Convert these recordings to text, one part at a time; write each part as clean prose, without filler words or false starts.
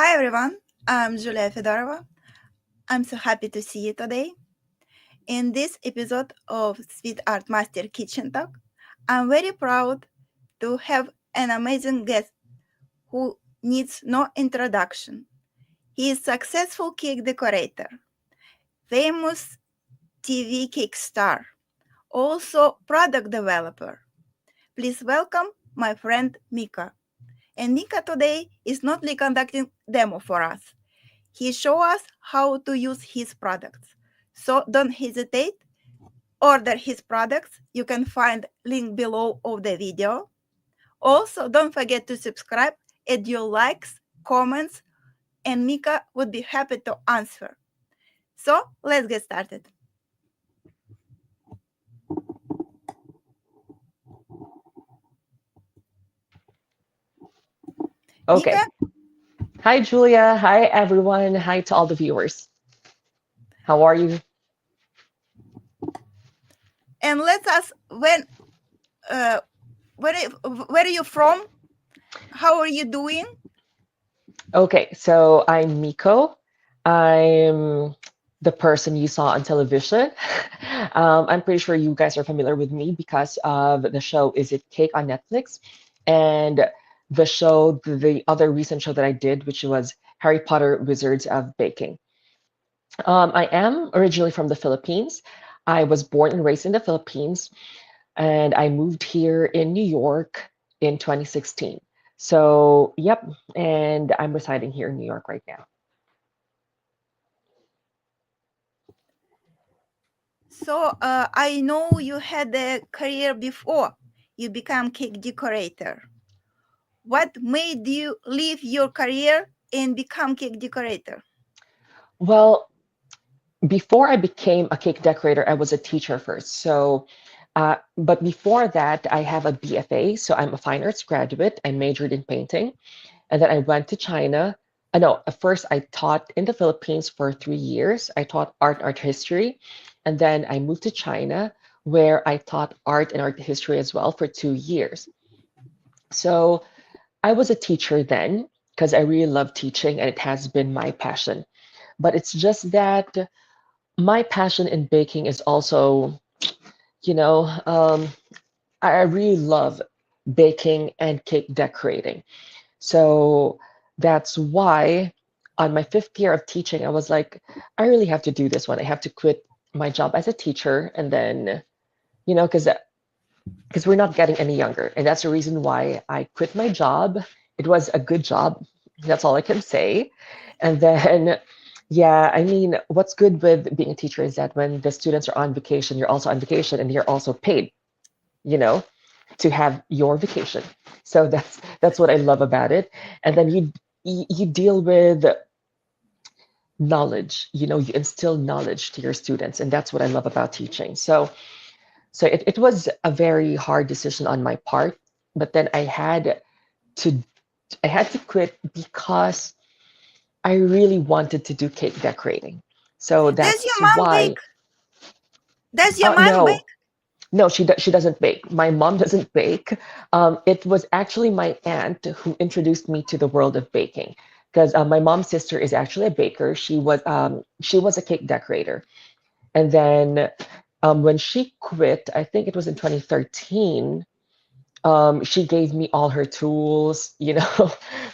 Hi everyone, I'm Julia Fedorova. I'm so happy to see you today. In this episode of Sweet Art Master Kitchen Talk, I'm very proud to have an amazing guest who needs no introduction. He is successful cake decorator, famous TV cake star, also product developer. Please welcome my friend Mika. And Mika today is not only conducting demo for us. He show us how to use his products. So don't hesitate. Order his products. You can find link below of the video. Also, don't forget to subscribe, add your likes, comments, and Mika would be happy to answer. So let's get started. Okay. Mika, Hi, Julia. Hi, everyone. Hi to all the viewers. How are you? and let's ask uh, where are you from? How are you doing? Okay, so I'm Miko. I'm the person you saw on television. I'm pretty sure you guys are familiar with me because of the show Is It Cake on Netflix? And the show, the other recent show that I did, which was Harry Potter Wizards of Baking. I am originally from the Philippines. I was born and raised in the Philippines, and I moved here in New York in 2016. So, yep, and I'm residing here in New York right now. So I know you had a career before you become cake decorator. What made you leave your career and become cake decorator? Well, before I became a cake decorator, I was a teacher first. But before that, I have a BFA, so I'm a fine arts graduate. I majored in painting, and then I went to China. No, at first I taught in the Philippines for 3 years. I taught art history, and then I moved to China, where I taught art and art history as well for 2 years. So I was a teacher then because I really love teaching, and it has been my passion. But it's just that my passion in baking is also, you know, um, I really love baking and cake decorating. So that's why on my fifth year of teaching, I was like, I really have to do this one. I have to quit my job as a teacher and then, because we're not getting any younger. And that's the reason why I quit my job. It was a good job. That's all I can say. And then, yeah, I mean, what's good with being a teacher is that when the students are on vacation, you're also on vacation and you're also paid, you know, to have your vacation. So that's what I love about it. And then you deal with knowledge, you instill knowledge to your students, and that's what I love about teaching. So it was a very hard decision on my part, but then to I had to quit because I really wanted to do cake decorating. So Does your that's mom bake? why. Does your mom bake? No, no, she doesn't bake. My mom doesn't bake. It was actually my aunt who introduced me to the world of baking because my mom's sister is actually a baker. She was a cake decorator, and then when she quit, I think it was in 2013. She gave me all her tools,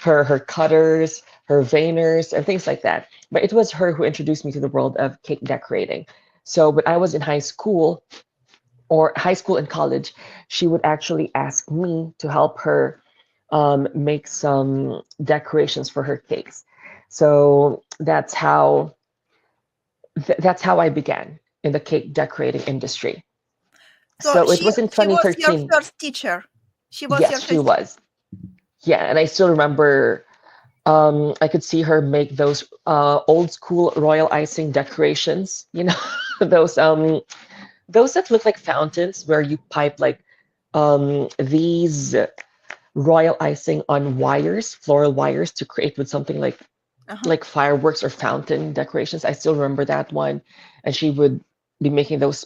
her cutters, her veiners, and things like that. But it was her who introduced me to the world of cake decorating. So when I was in high school or high school and college, she would actually ask me to help her make some decorations for her cakes. So that's how I began in the cake decorating industry. So So it was in she was your 2013. first teacher. She was Yes, your she first teacher. was. Yeah, and I still remember I could see her make those old school royal icing decorations, those those that look like fountains where you pipe like these royal icing on wires, floral wires to create with something like Uh-huh. like fireworks or fountain decorations. I still remember that one. And she would be making those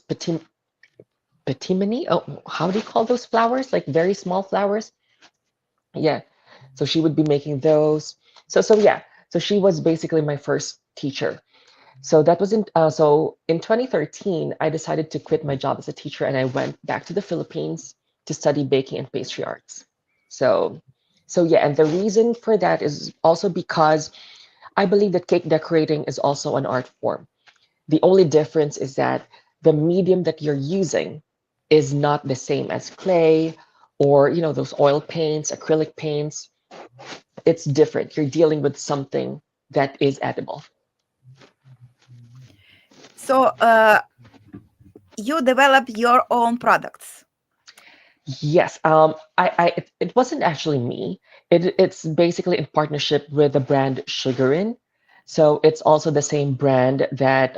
petimony. Oh, how do you call those flowers? Like very small flowers? Yeah. So she would be making those. So yeah. So she was basically my first teacher. So in 2013, I decided to quit my job as a teacher and I went back to the Philippines to study baking and pastry arts. So so yeah, and the reason for that is also because I believe that cake decorating is also an art form. The only difference is that the medium that you're using is not the same as clay or, those oil paints, acrylic paints. It's different. You're dealing with something that is edible. So you develop your own products. Yes, it wasn't actually me. It's basically in partnership with the brand Sugarin. So it's also the same brand that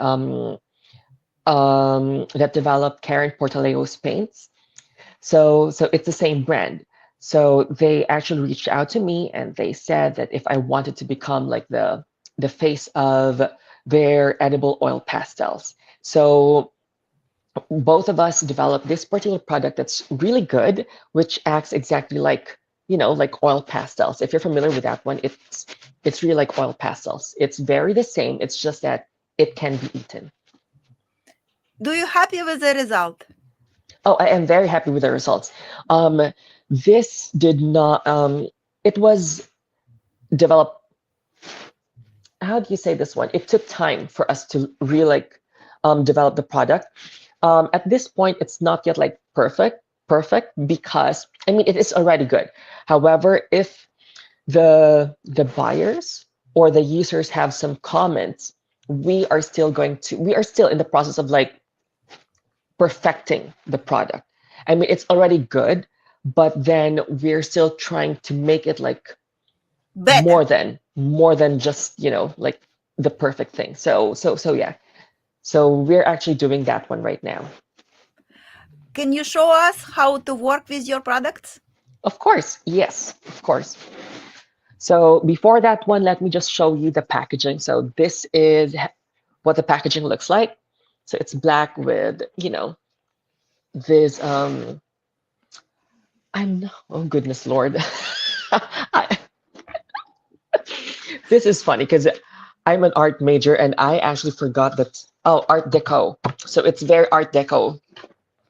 developed Karen Portaleo's paints. So it's the same brand. So they actually reached out to me and they said that if I wanted to become like the face of their edible oil pastels. So both of us developed this particular product that's really good, which acts exactly like oil pastels. If you're familiar with that one, it's really like oil pastels. It's very the same. It's just that it can be eaten. Do you happy with the result? Oh, I am very happy with the results. Um, this did not. It was developed. How do you say this one? It took time for us to really develop the product. At this point, it's not yet like perfect because I mean it is already good. However, if the buyers or the users have some comments, we are still in the process of like perfecting the product. I mean, it's already good, but then we're still trying to make it like Better. more than just, like the perfect thing. So yeah. So we're actually doing that one right now. Can you show us how to work with your products? Of course, yes, of course. So before that one, let me just show you the packaging. So this is what the packaging looks like. So it's black with, this oh goodness Lord. I, this is funny because I'm an art major and I actually forgot that art deco. So it's very art deco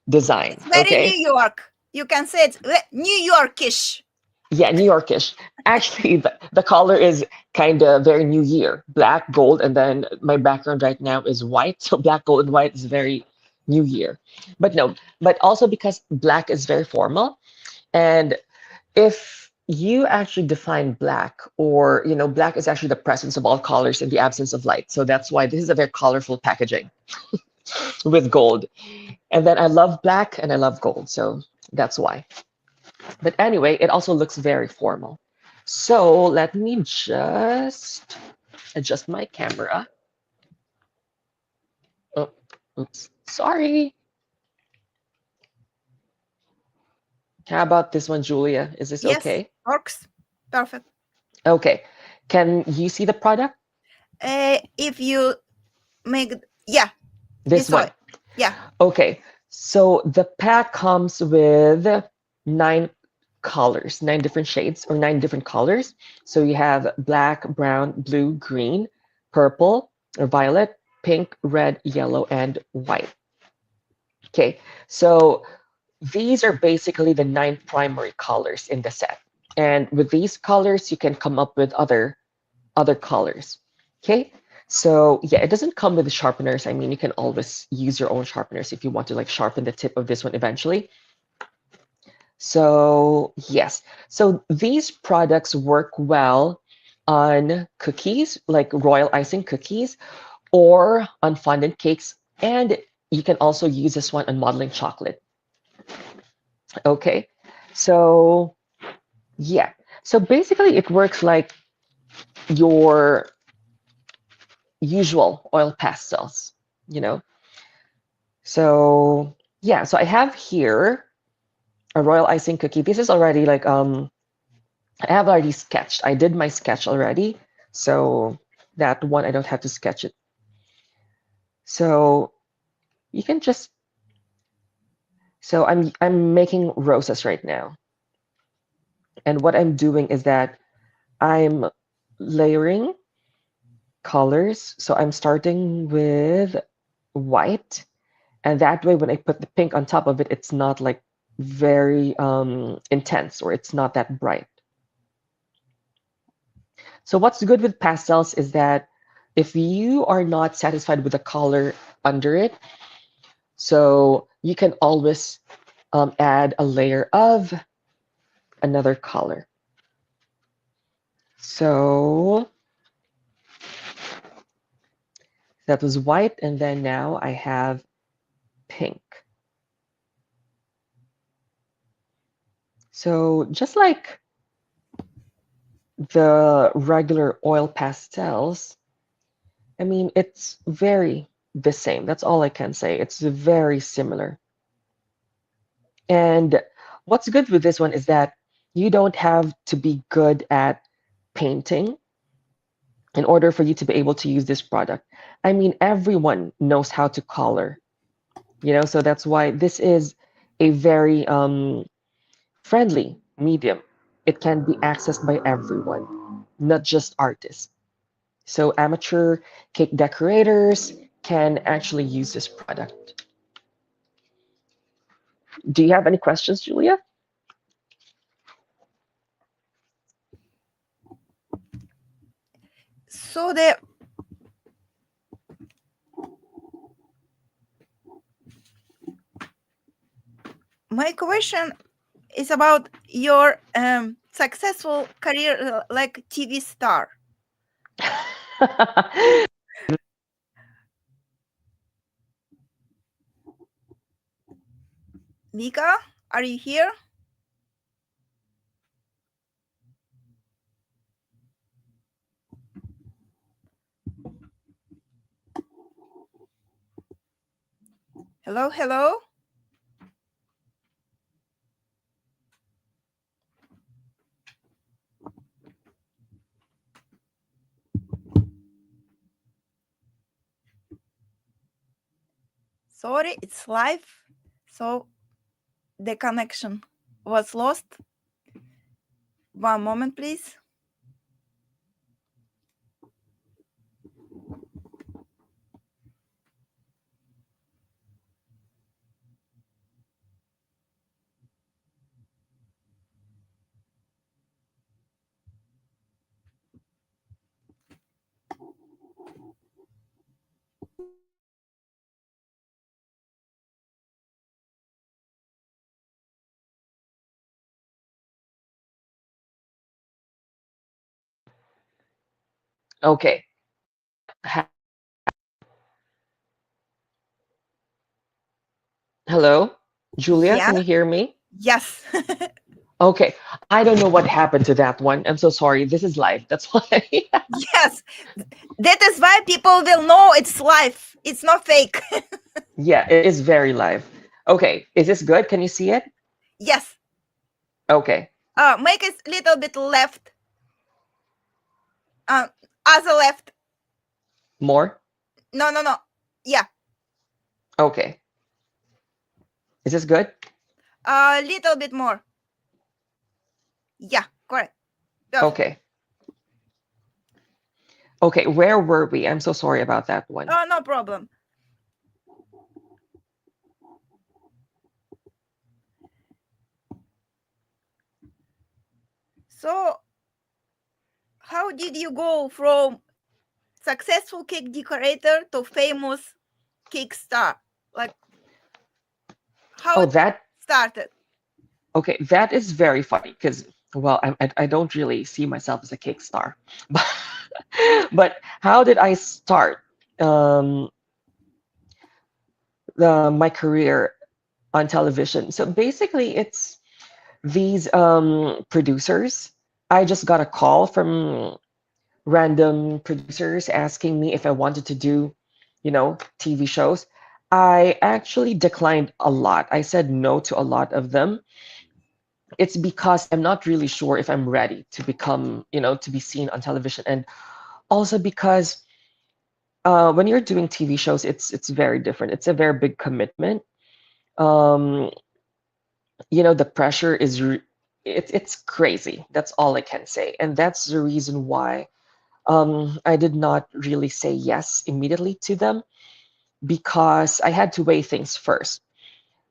design, It's very New okay? York. You can say it's New Yorkish. Yeah, New Yorkish. Actually, the color is kind of very New Year, black, gold, and then my background right now is white. So black, gold, and white is very New Year. But no, but also because black is very formal. And if you actually define black, or, black is actually the presence of all colors and the absence of light. So that's why this is a very colorful packaging with gold. And then I love black and I love gold. So that's why. But anyway, it also looks very formal. So let me just adjust my camera. Oh, oops. Sorry. How about this one, Julia? Is this Yes, okay? works. Perfect. Okay. Can you see the product? If you make, yeah, we This saw one. it. Yeah. Okay. So the pack comes with nine colors, nine different shades or nine different colors. So you have black, brown, blue, green, purple, or violet, pink, red, yellow, and white. Okay. So these are basically the nine primary colors in the set. And with these colors, you can come up with other colors. Okay. So yeah, it doesn't come with the sharpeners. I mean, you can always use your own sharpeners if you want to like sharpen the tip of this one eventually. So yes, so these products work well on cookies, like royal icing cookies, or on fondant cakes, and you can also use this one on modeling chocolate. Okay, so yeah, so basically it works like your usual oil pastels, you know. So yeah, so I have here a royal icing cookie. This is already like I have already sketched. I did my sketch already, so that one I don't have to sketch it. So you can just so I'm making roses right now, and what I'm doing is that I'm layering. colors. So I'm starting with white, and that way when I put the pink on top of it, it's not like very intense or it's not that bright. So what's good with pastels is that if you are not satisfied with the color under it, so you can always add a layer of another color. So that was white, and then now I have pink. So just like the regular oil pastels, I mean, it's very the same. That's all I can say. It's very similar. And what's good with this one is that you don't have to be good at painting in order for you to be able to use this product. I mean, everyone knows how to color, so that's why this is a very friendly medium. It can be accessed by everyone, not just artists. So amateur cake decorators can actually use this product. Do you have any questions, Julia? So the my question is about your successful career like TV star. Mika, are you here? Hello, hello. Sorry, it's live. So the connection was lost. One moment, please. Okay. Hello, Julia, Yeah. can you hear me? Yes. Okay, I don't know what happened to that one. I'm so sorry. This is live. That's why. Yes. That is why people will know it's live. It's not fake. Yeah, it is very live. Okay, is this good? Can you see it? Yes. Okay, Make it little bit left. Uh, other left. more? No, no, no. Yeah. Okay, is this good? Little bit more. Yeah. Correct. Perfect. Okay, okay, where were we? I'm so sorry about that one. Oh, no problem. So, how did you go from successful cake decorator to famous cake star? Like, how Oh, it that, started? okay, that is very funny because, well, I don't really see myself as a cake star. But, but how did I start um, my career on television? So basically, it's these producers. I just got a call from random producers asking me if I wanted to do, TV shows. I actually declined a lot. I said no to a lot of them. It's because I'm not really sure if I'm ready to become, to be seen on television. And also because when you're doing TV shows, it's very different. It's a very big commitment. Um, the pressure is it's crazy. That's all I can say. And that's the reason why I did not really say yes immediately to them because I had to weigh things first.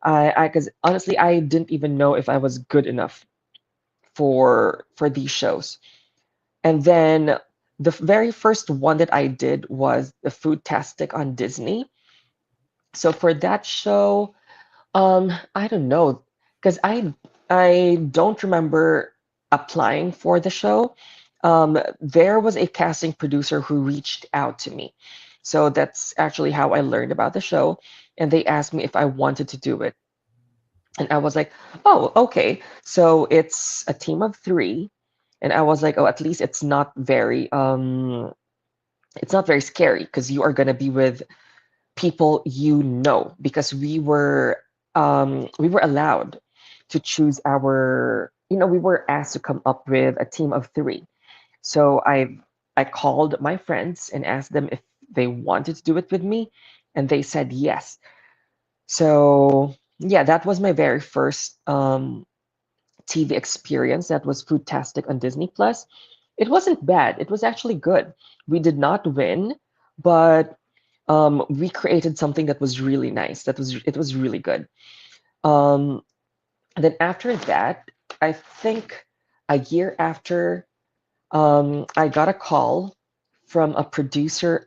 Because honestly, I didn't even know if I was good enough for these shows. And then the very first one that I did was the Food Tastic on Disney. So for that show, I don't know, because I don't remember applying for the show. There was a casting producer who reached out to me. So that's actually how I learned about the show. And they asked me if I wanted to do it. And I was like, oh, okay. So it's a team of three. And I was like, oh, at least it's not very scary because you are gonna be with people you know because we were allowed to choose our we were asked to come up with a team of three. So I called my friends and asked them if they wanted to do it with me, and they said yes. So yeah, that was my very first TV experience. That was Foodtastic on Disney Plus. It wasn't bad. It was actually good. We did not win, but we created something that was really nice. It was really good. Um, then after that, I think a year after, I got a call from a producer.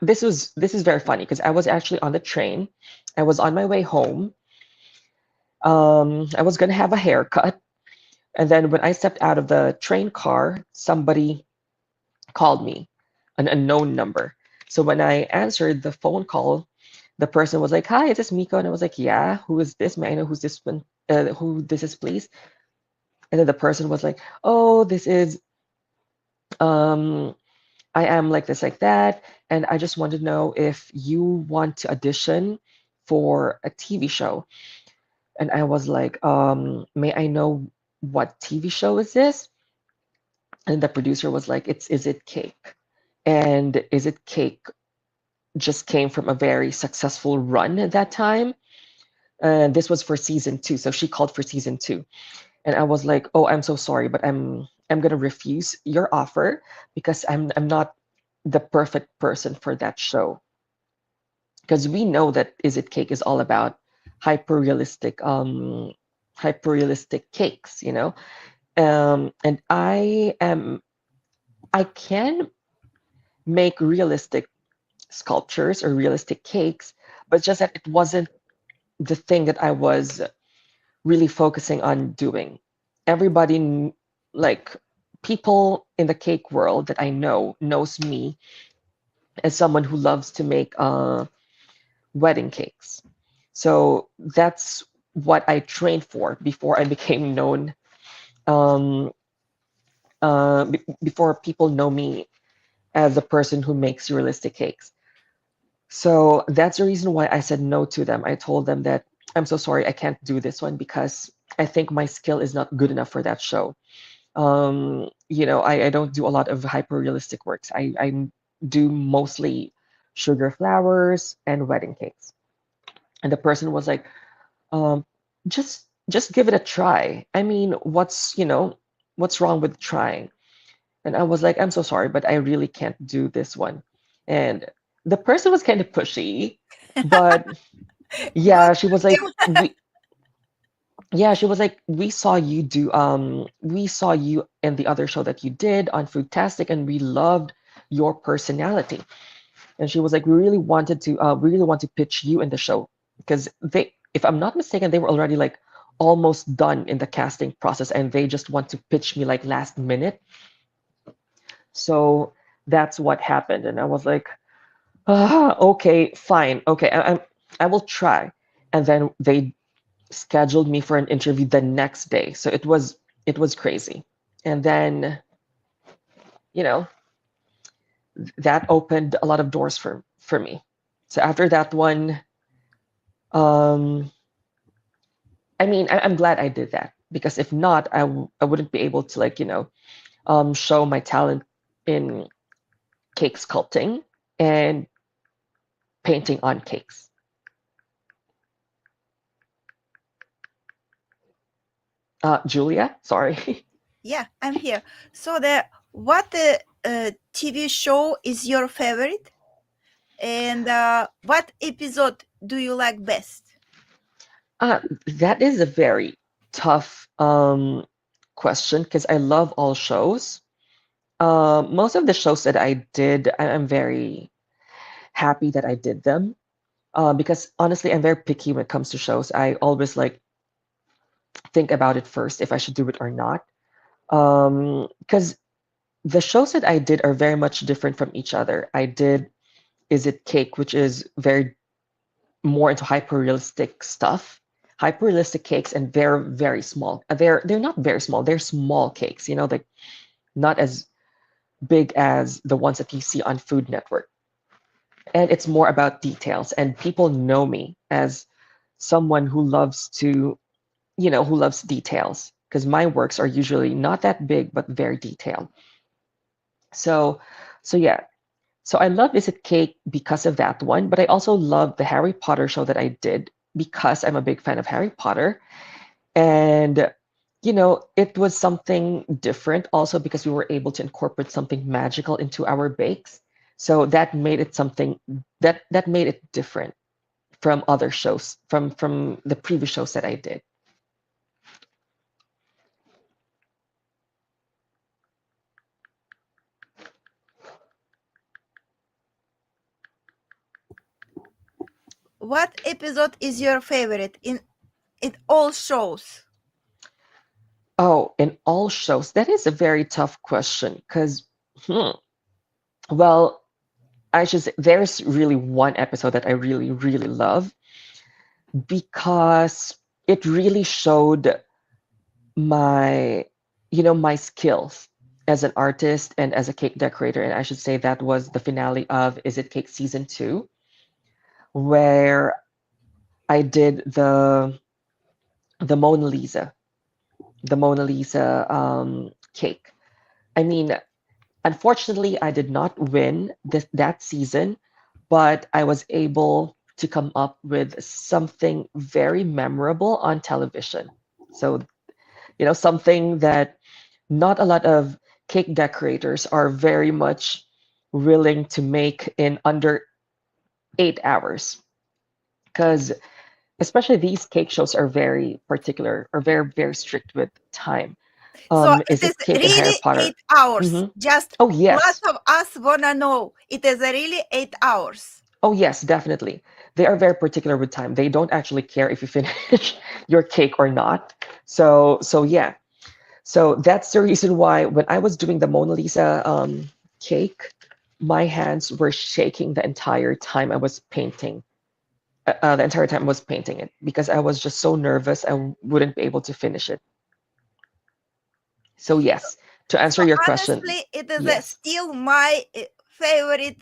This is very funny because I was actually on the train. I was on my way home. I was gonna have a haircut, and then when I stepped out of the train car, somebody called me, an unknown number. So when I answered the phone call, the person was like, "Hi, is this Miko?" And I was like, "Yeah, who is this? May I know who's this one? Who this is, please?" And then the person was like, "Oh, this is um, I am like this, like that, and I just want to know if you want to audition for a TV show." And I was like, "May I know what TV show is this?" And the producer was like, "It's Is It Cake?" And Is It Cake just came from a very successful run at that time. And this was for season two. So she called for season two. And I was like, "Oh, I'm so sorry, but I'm gonna refuse your offer because I'm not the perfect person for that show." Because we know that Is It Cake is all about hyper realistic hyper realistic cakes, you know? And I can make realistic sculptures or realistic cakes, but just that it wasn't the thing that I was really focusing on doing. Everybody, like people in the cake world that I know, knows me as someone who loves to make wedding cakes. So that's what I trained for before I became known, um, before people know me as a person who makes realistic cakes. So that's the reason why I said no to them. I told them that I'm so sorry, I can't do this one because I think my skill is not good enough for that show. I don't do a lot of hyper realistic works. I do mostly sugar flowers and wedding cakes. And the person was like, um, just give it a try. I mean, what's wrong with trying? And I was like, I'm so sorry, but I really can't do this one. And the person was kind of pushy, but Good yeah, she was like, for them. we saw you in the other show that you did on Foodtastic, and we loved your personality. And she was like, we really want to pitch you in the show because if I'm not mistaken, they were already like almost done in the casting process, and they just want to pitch me like last minute. So that's what happened, and I was like, okay, fine, okay, I will try. And then they scheduled me for an interview the next day. So it was crazy. And then, you know, that opened a lot of doors for me. So after that one, um, I mean, I'm glad I did that because if not, I wouldn't be able to show my talent in cake sculpting and painting on cakes. Julia, sorry. Yeah, I'm here. So the what TV show is your favorite, and what episode do you like best? That is a very tough question because I love all shows. Most of the shows that I did, I'm very happy that I did them. Because honestly, I'm very picky when it comes to shows. I always like think about it first if I should do it or not. Because the shows that I did are very much different from each other. I did Is It Cake, which is very more into hyper realistic stuff. Hyper realistic cakes, and they're very small. They're not very small. They're small cakes. Like not as big as the ones that you see on Food Network. And it's more about details. And people know me as someone who loves who loves details because my works are usually not that big but very detailed. So, so yeah. So I love Is It Cake because of that one, but I also love the Harry Potter show that I did because I'm a big fan of Harry Potter. And it was something different also because we were able to incorporate something magical into our bakes. So that made it something that made it different from other shows, from the previous shows that I did. What episode is your favorite in it all shows? Oh, in all shows, that is a very tough question because, well, I should say there's really one episode that I really, really love because it really showed my, my skills as an artist and as a cake decorator. And I should say that was the finale of Is It Cake Season 2, where I did the Mona Lisa, the Mona Lisa cake. I mean, unfortunately, I did not win that season, but I was able to come up with something very memorable on television. So, something that not a lot of cake decorators are very much willing to make in under 8 hours. Because especially these cake shows are very particular, or very, very strict with time. So it Is is it Cake and Harry really Potter? 8 hours. Hmm. Just Oh, lots yes. of us wanna know. It is really 8 hours. Oh, yes, definitely. They are very particular with time. They don't actually care if you finish your cake or not. So yeah. So that's the reason why when I was doing the Mona Lisa cake, my hands were shaking the entire time I was painting. The entire time I was painting it because I was just so nervous I wouldn't be able to finish it. So So, yes, to so answer your question, honestly, it is yes. still my favorite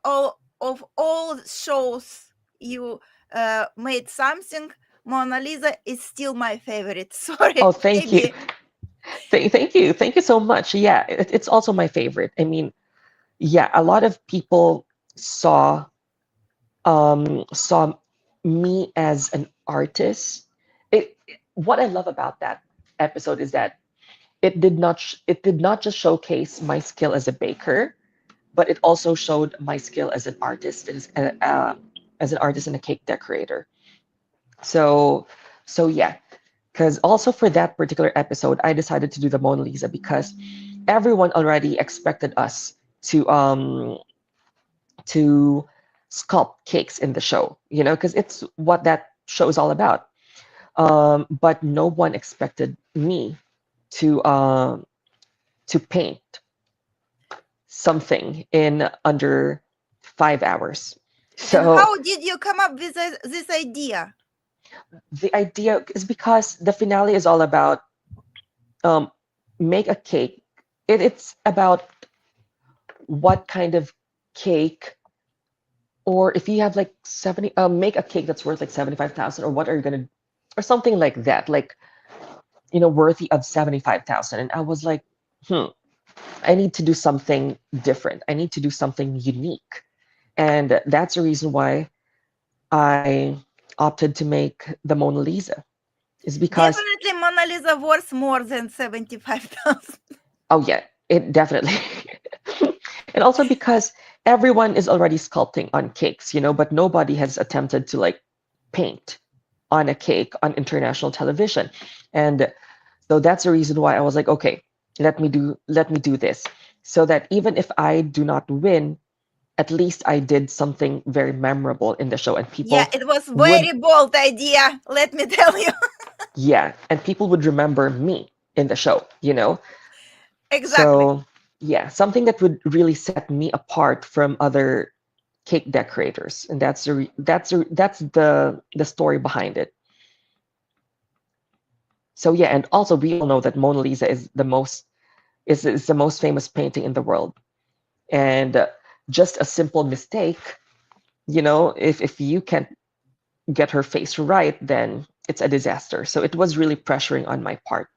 all of all shows you made something. Mona Lisa is still my favorite. Sorry, Oh, thank you. maybe. Thank you. Thank you so much. Yeah, it's also my favorite. I mean, yeah, a lot of people saw saw me as an artist. What I love about that episode is that it did not just showcase my skill as a baker, but it also showed my skill as an artist, as an artist and a cake decorator. So so yeah, because also for that particular episode, I decided to do the Mona Lisa because everyone already expected us to sculpt cakes in the show, because it's what that show is all about. But no one expected me to paint something in under 5 hours. And So how did you come up with this idea? the idea is because the finale is all about um, make a cake. It's about what kind of cake, or if you have like 70, make a cake that's worth like 75,000, or what are you gonna, or something like that, like worthy of 75,000. And I was like, I need to do something different. I need to do something unique, and that's the reason why I opted to make the Mona Lisa. is because, Definitely Mona Lisa worth more than 75,000. oh yeah, it definitely. And also because everyone is already sculpting on cakes, but nobody has attempted to like paint on a cake on international television. And so that's the reason why I was like, okay, let me do this so that even if I do not win, at least I did something very memorable in the show and Yeah, people it was would, very bold idea, let me tell you. yeah, and people would remember me in the show. Exactly. So, yeah, something that would really set me apart from other cake decorators, and that's the story behind it. So yeah, and also we all know that Mona Lisa is the most famous painting in the world, and just a simple mistake, if you can't get her face right, then it's a disaster. So it was really pressuring on my part.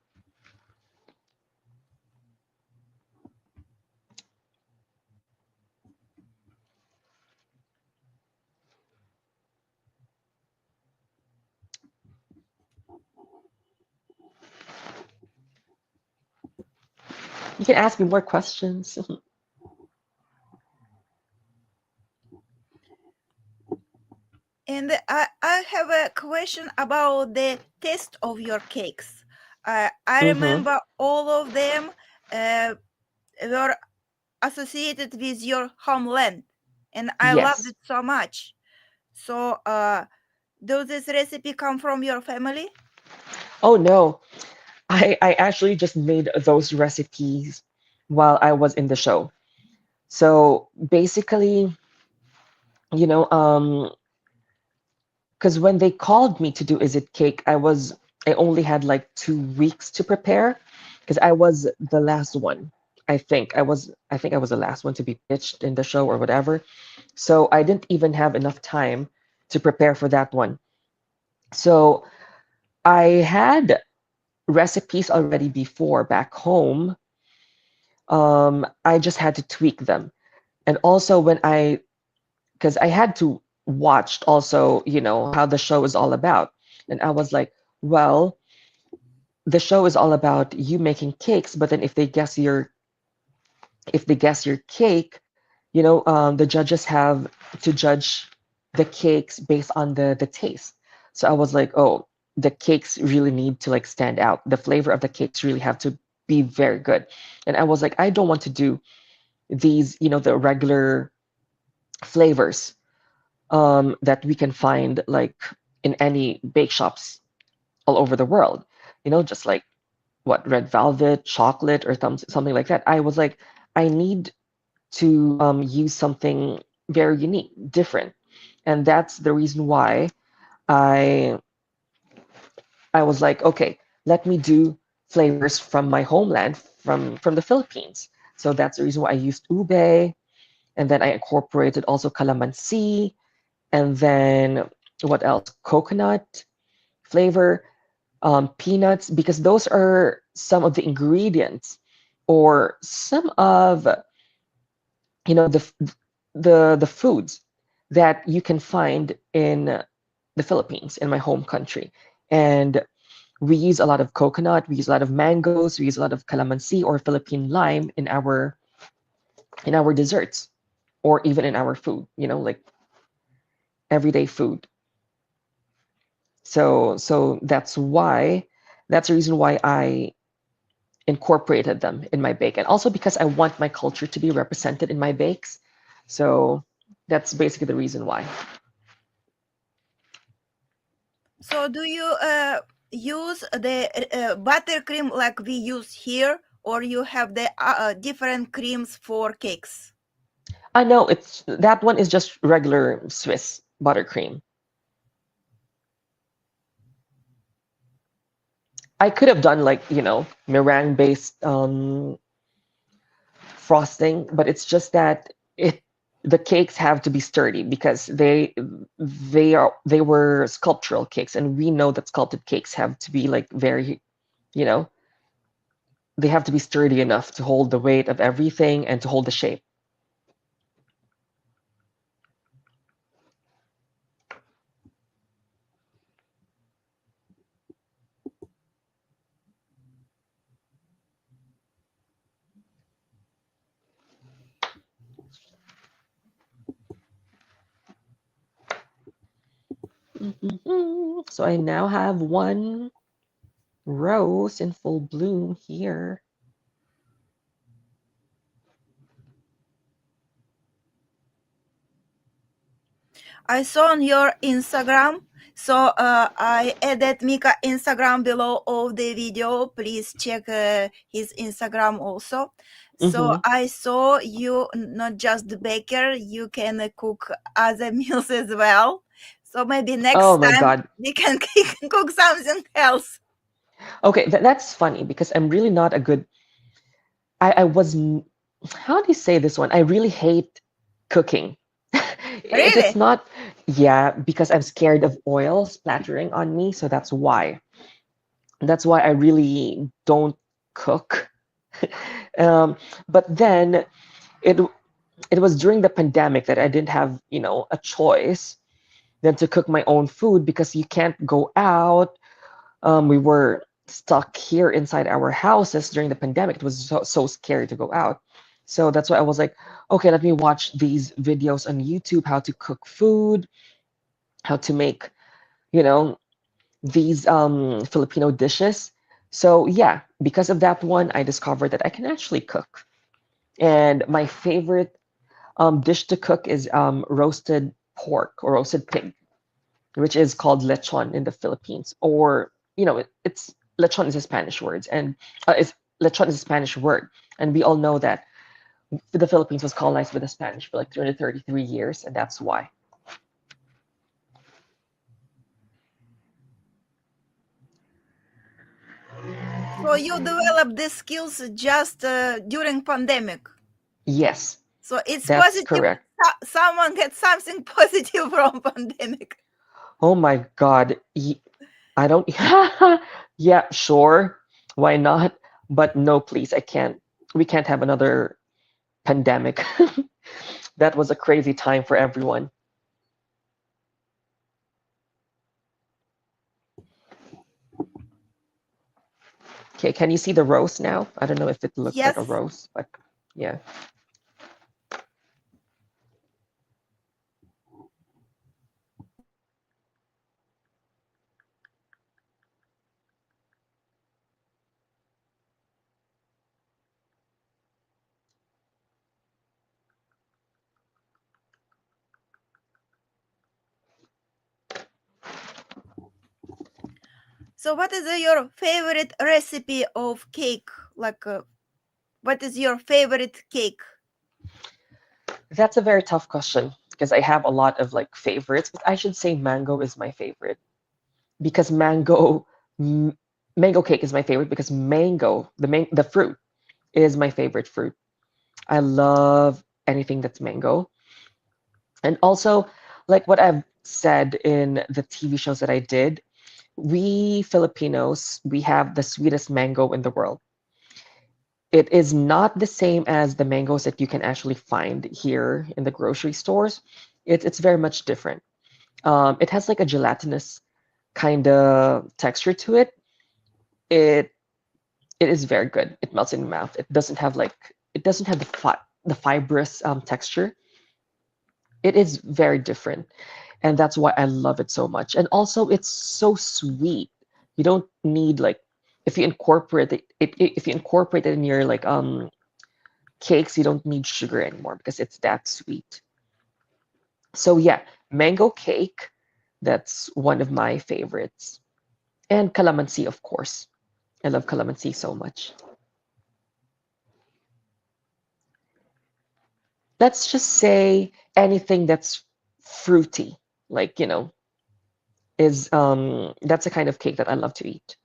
You can ask me more questions. And I have a question about the taste of your cakes. I Hmm. remember all of them uh, were associated with your homeland, and I loved Yes. it so much. So, does this recipe come from your family? Oh no, I actually just made those recipes while I was in the show. So basically, you know, because when they called me to do Is It Cake, I only had like 2 weeks to prepare because I was the last one. I think I was the last one to be pitched in the show or whatever. So I didn't even have enough time to prepare for that one. So I had recipes already before back home. I just had to tweak them. And also because I had to watch also, how the show is all about. And I was like, well, the show is all about you making cakes, but then if they guess your cake, the judges have to judge the cakes based on the taste. So I was like, oh, the cakes really need to like stand out. The flavor of the cakes really have to be very good. And I was like, I don't want to do these, the regular flavors that we can find like in any bake shops all over the world. Just like what red velvet, chocolate, or something like that. I was like, I need to use something very unique, different, and that's the reason why I I was like, okay, let me do flavors from my homeland, from the Philippines. So that's the reason why I used ube, and then I incorporated also calamansi, and then what else? Coconut flavor, peanuts, because those are some of the ingredients or some of the foods that you can find in the Philippines, in my home country. And we use a lot of coconut, we use a lot of mangoes, we use a lot of calamansi or Philippine lime in our desserts or even in our food, like everyday food. So that's the reason why I incorporated them in my bake, and also because I want my culture to be represented in my bakes. So that's basically the reason why. So, do you use the buttercream like we use here, or you have the different creams for cakes? I know it's that one is just regular Swiss buttercream. I could have done like, meringue based frosting, but it's just that the cakes have to be sturdy because they were sculptural cakes, and we know that sculpted cakes have to be like very, you know, they have to be sturdy enough to hold the weight of everything and to hold the shape. So I now have one rose in full bloom here. I saw on your Instagram. So I added Mika Instagram below all the video. Please check his Instagram also. So Hmm. I saw you not just the baker, you can cook other meals as well. So maybe Oh next my time God. we can cook something else. Okay, that's funny because I'm really not a good. I was. How do you say this one? I really hate cooking. It's Really? not, yeah, because I'm scared of oil splattering on me, so that's why. That's why I really don't cook. Um, but then it it was during the pandemic that I didn't have, a choice than to cook my own food because you can't go out. We were stuck here inside our houses during the pandemic. It was so scary to go out. So that's why I was like, okay, let me watch these videos on YouTube, how to cook food, how to make, you know, these Filipino dishes. So yeah, because of that one, I discovered that I can actually cook. And my favorite dish to cook is roasted pork or roasted pig, which is called lechon in the Philippines. Or, it's lechon is a Spanish word, and lechon is a Spanish word. And we all know that the Philippines was colonized by the Spanish for like 333 years, and that's why. So you developed these skills just during pandemic. Yes, So it's that's positive. correct. Someone gets something positive from pandemic. Oh my God. I don't, yeah, sure. Why not? But no, please, I can't. We can't have another pandemic. That was a crazy time for everyone. Okay, can you see the rose now? I don't know if it looks like a Yes. rose, but yeah. So what is your favorite recipe of cake? Like, what is your favorite cake? That's a very tough question because I have a lot of like favorites, but I should say mango is my favorite because m mango cake is my favorite because mango, the fruit, is my favorite fruit. I love anything that's mango. And also, like what I've said in the TV shows that I did, we Filipinos, we have the sweetest mango in the world. It is not the same as the mangoes that you can actually find here in the grocery stores. It's very much different. It has like a gelatinous kind of texture to it. It it is very good. It melts in your mouth. It doesn't have the fibrous texture. It is very different, and that's why I love it so much. And also, it's so sweet. You don't need like if you incorporate if you incorporate it in your like cakes, you don't need sugar anymore because it's that sweet. So yeah, mango cake, that's one of my favorites. And calamansi, of course. I love calamansi so much. Let's just say anything that's fruity, like, is that's a kind of cake that I love to eat.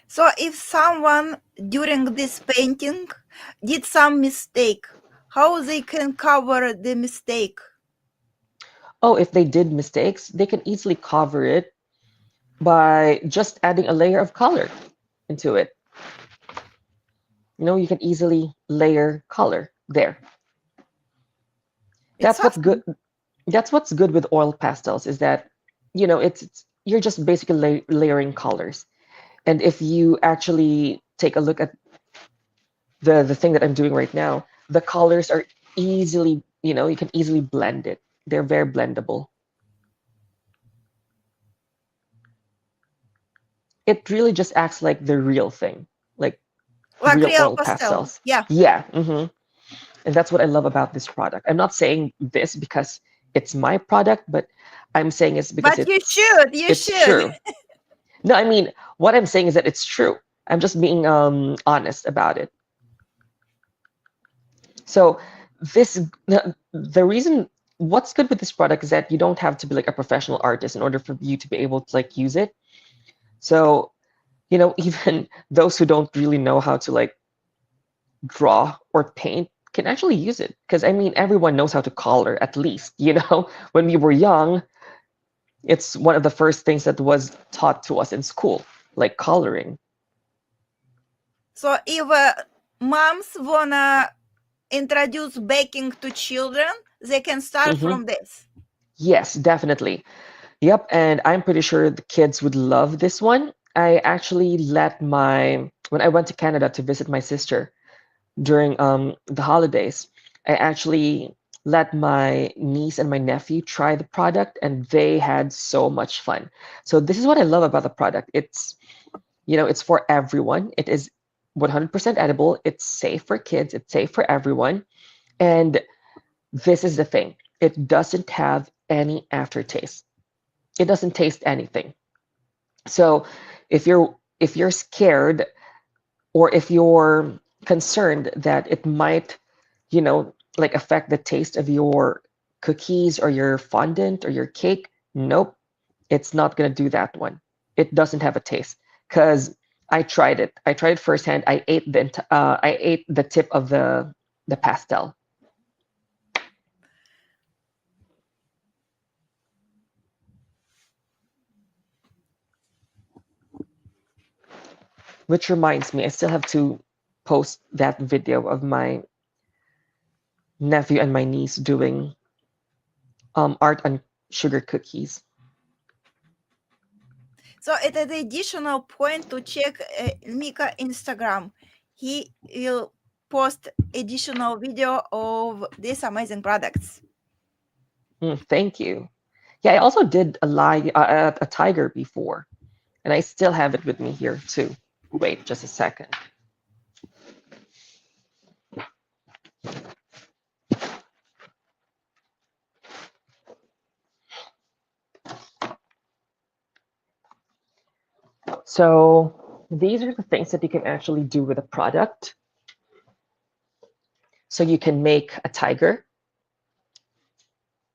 So if someone during this painting did some mistake, how they can cover the mistake? Oh, if they did mistakes, they can easily cover it by just adding a layer of color into it. You can easily layer color there. It's That's what good awesome. that's what's good with oil pastels is that it's you're just basically layering colors. And if you actually take a look at the thing that I'm doing right now, the colors are easily, you can easily blend it. They're very blendable. It really just acts like the real thing, like Like real real oil pastel. pastels. Yeah. Yeah, and that's what I love about this product. I'm not saying this because it's my product, but I'm saying it's because But you should. You it's should. true. No, I mean, what I'm saying is that it's true. I'm just being honest about it. So this the reason what's good with this product is that you don't have to be like a professional artist in order for you to be able to like use it. So, even those who don't really know how to like draw or paint can actually use it. Because I mean, everyone knows how to color at least, When we were young, it's one of the first things that was taught to us in school, like coloring. So if moms wanna introduce baking to children, they can start hmm from this. Yes, definitely. Yep, and I'm pretty sure the kids would love this one. I actually when I went to Canada to visit my sister during the holidays, I actually let my niece and my nephew try the product and they had so much fun. So this is what I love about the product. It's for everyone. It is 100% edible. It's safe for kids. It's safe for everyone. And this is the thing. It doesn't have any aftertaste. It doesn't taste anything. So if you're scared or if you're concerned that it might, like affect the taste of your cookies or your fondant or your cake, nope, it's not going to do that one. It doesn't have a taste because I tried it. I tried it firsthand. I ate the tip of the pastel, which reminds me, I still have to post that video of my nephew and my niece doing art on sugar cookies. So it is additional point to check Mika Instagram. He will post additional video of these amazing products. Thank you. Yeah, I also did a tiger before, and I still have it with me here too. Wait just a second. So these are the things that you can actually do with a product. So you can make a tiger.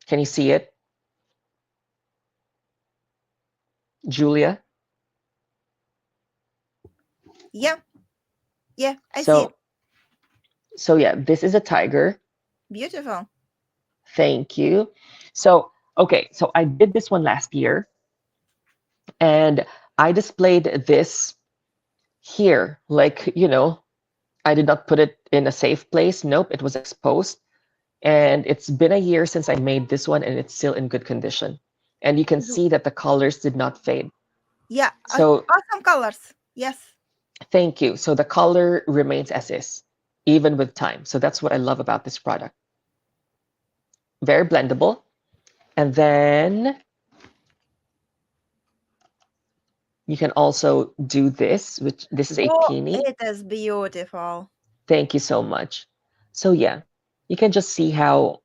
Can you see it, Julia? Yeah, yeah, I see it. So so yeah, this is a tiger. Beautiful. Thank you. So okay, so I did this one last year, and I displayed this here. Like, I did not put it in a safe place. Nope, it was exposed. And it's been a year since I made this one, and it's still in good condition. And you can You- see that the colors did not fade. Yeah, So awesome colors. Yes. thank you. So the color remains as is, even with time. So that's what I love about this product. Very blendable. And then you can also do this, which this is a Oh, peony. it is beautiful. Thank you so much. So yeah, you can just see how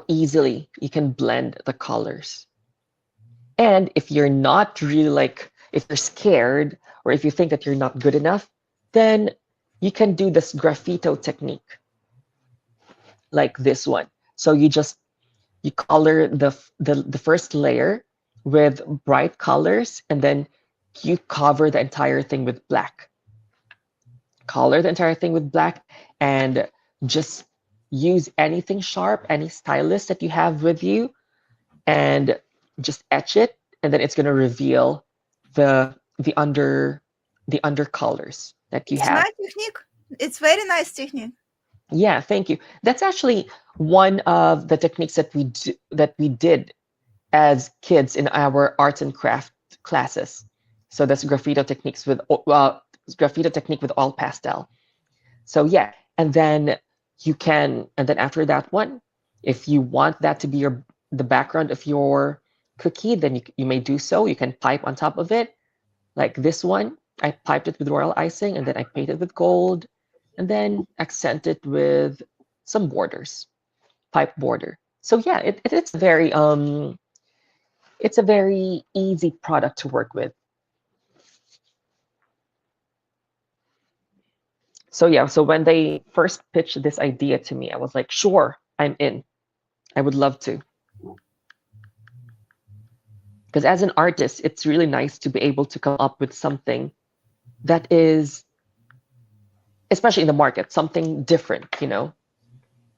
easily you can blend the colors. And if you're not really like, if you're scared or if you think that you're not good enough, then you can do this graffito technique like this one. So you color the first layer with bright colors and then you cover the entire thing with black. Color the entire thing with black and just use anything sharp, any stylus that you have with you, and just etch it, and then it's going to reveal the under the undercolors that you It's have. nice technique. It's very nice technique. Yeah, thank you. That's actually one of the techniques that we did as kids in our arts and craft classes. So that's graffito technique with oil pastel. So yeah, and then and then after that one, if you want that to be the background of your cookie, then you may do so. You can pipe on top of it, like this one. I piped it with royal icing, and then I painted with gold, and then accent it with some borders, pipe border. So yeah, it's a very easy product to work with. So yeah, so when they first pitched this idea to me, I was like, sure, I'm in. I would love to. Because as an artist, it's really nice to be able to come up with something that is, especially in the market, something different, you know?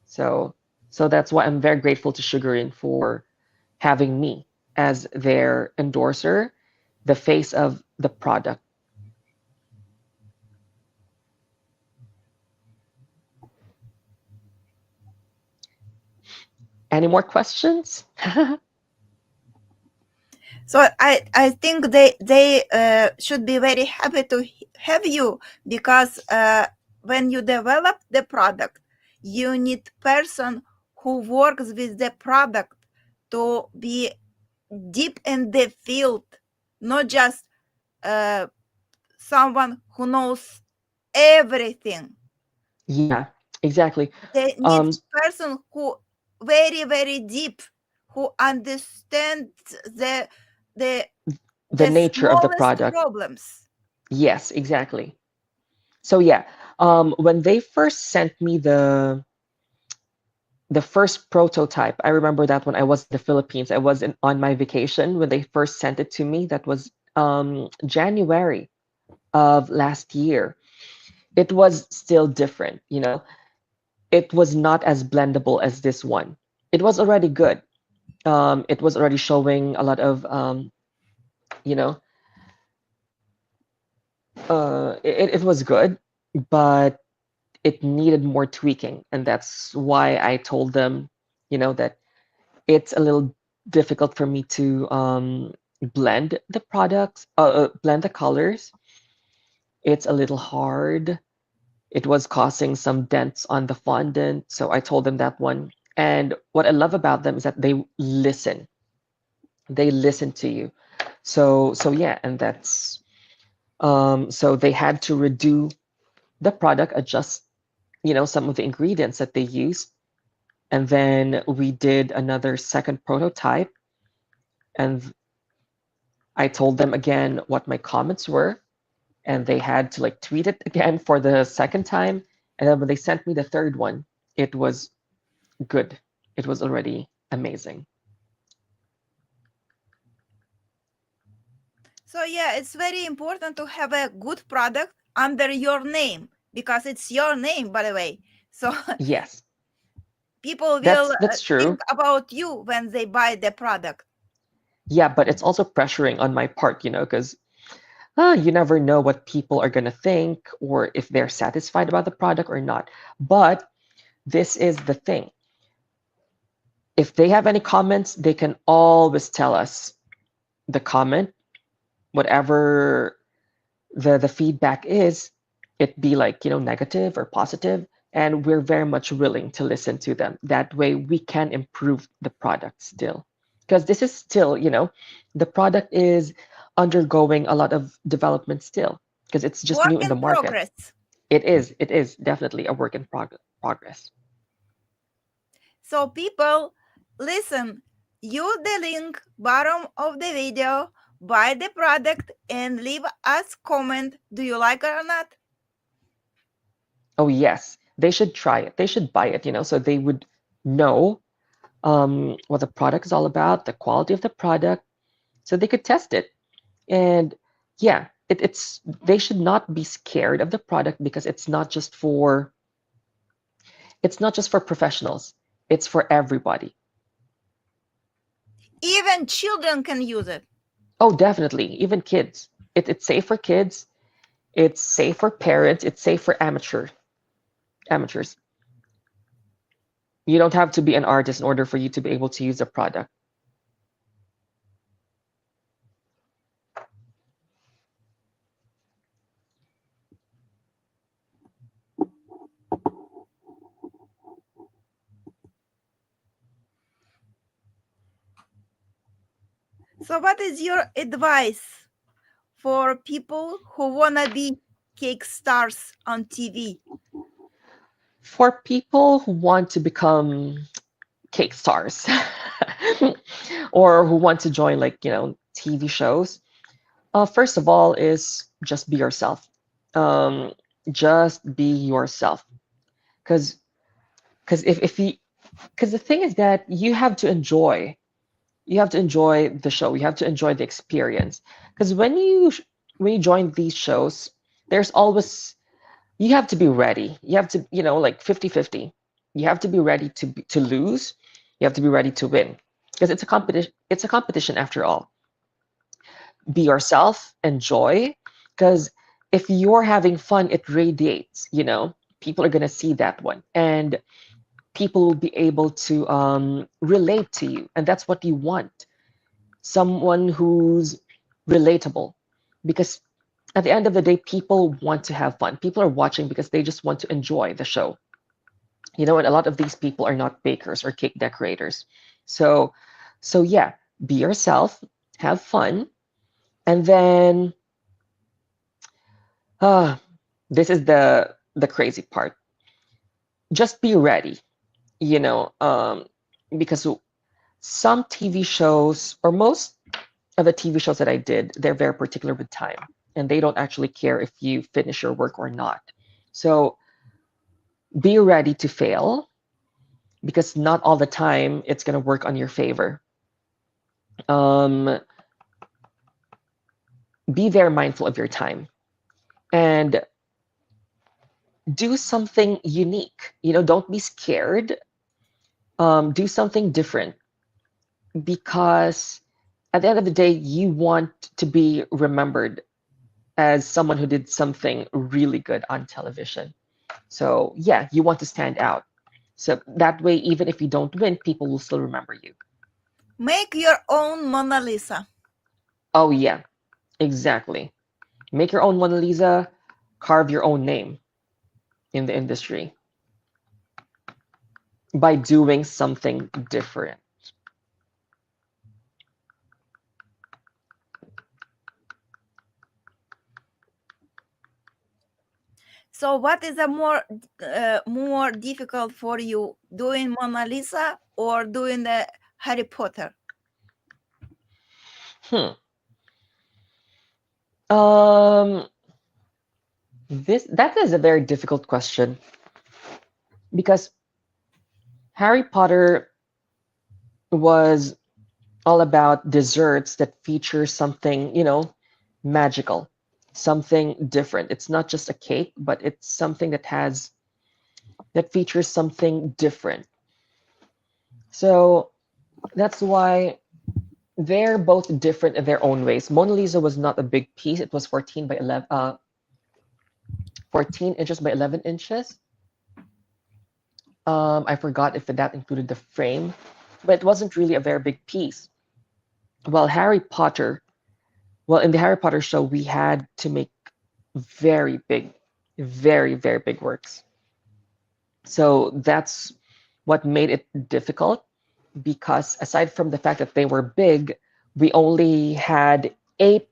So so that's why I'm very grateful to Sugar In for having me as their endorser, the face of the product. Any more questions? So I think they should be very happy to have you, because when you develop the product, you need person who works with the product to be deep in the field, not just uh, someone who knows everything. Yeah, exactly. They need Um, person who very deep, who understands the the the the nature of the smallest product. problems. Yes, exactly. So yeah, when they first sent me the first prototype, I remember that when I was in the Philippines, I was on my vacation when they first sent it to me. That was January of last year. It was still different, you know. It was not as blendable as this one. It was already good. It was already showing a lot of you know, it was good, but it needed more tweaking, and that's why I told them, that it's a little difficult for me to blend the colors. It's a little hard. It was causing some dents on the fondant, so I told them that one. And what I love about them is that they listen. They listen to you. So yeah, and that's so they had to redo the product, adjust, some of the ingredients that they used. And then we did another second prototype, and I told them again what my comments were, and they had to like tweet it again for the second time. And then when they sent me the third one, it was good. It was already amazing. So yeah, it's very important to have a good product under your name, because it's your name, by the way. So Yes, people will that's true. think about you when they buy the product. Yeah, but it's also pressuring on my part, because you never know what people are going to think or if they're satisfied about the product or not. But this is the thing. If they have any comments, they can always tell us the comment, whatever the feedback is, it be like, negative or positive, and we're very much willing to listen to them. That way we can improve the product still. Because this is still, the product is undergoing a lot of development still because it's just Work new in the in market. progress. It is definitely a work in progress. So people, listen, use the link bottom of the video, buy the product, and leave us comment. Do you like it or not? Oh yes, they should try it. They should buy it, so they would know what the product is all about, the quality of the product, so they could test it. And yeah, they should not be scared of the product because it's not just for professionals. It's for everybody. Even children can use it. Oh, definitely, even kids. It's safe for kids. It's safe for parents. It's safe for amateurs. You don't have to be an artist in order for you to be able to use the product. So, what is your advice for people who wanna be cake stars on TV? For people who want to become cake stars or who want to join like, TV shows, first of all is just be yourself. Um, just be yourself. Because if you because the thing is that you have to enjoy the show. You have to enjoy the experience. Because when you join these shows, there's always you have to be ready. You have to, like 50-50. You have to be ready to lose. You have to be ready to win. Because it's a competition after all. Be yourself, enjoy. Because if you're having fun, it radiates, People are gonna see that one. And people will be able to relate to you. And that's what you want. Someone who's relatable. Because at the end of the day, people want to have fun. People are watching because they just want to enjoy the show. And a lot of these people are not bakers or cake decorators. So, so yeah, be yourself, have fun, and then uh, this is the crazy part. Just be ready, because some TV shows or most of the TV shows that I did, they're very particular with time, and they don't actually care if you finish your work or not. So be ready to fail because not all the time it's going to work on your favor. Um, be very mindful of your time and do something unique. Don't be scared. Do something different because at the end of the day, you want to be remembered as someone who did something really good on television. So, yeah, you want to stand out. So that way, even if you don't win, people will still remember you. Make your own Mona Lisa. Oh, yeah, exactly. Make your own Mona Lisa, carve your own name in the industry by doing something different. So, what is a more difficult for you, doing Mona Lisa or doing the Harry Potter? Hmm. Um, this that is a very difficult question because Harry Potter was all about desserts that feature something, magical, something different. It's not just a cake, but it's something that features something different. So that's why they're both different in their own ways. Mona Lisa was not a big piece. It was 14 inches by 11 inches. I forgot if that included the frame, but it wasn't really a very big piece. While Harry Potter, well, in the Harry Potter show, we had to make very big, very, very big works. So that's what made it difficult because aside from the fact that they were big, we only had 8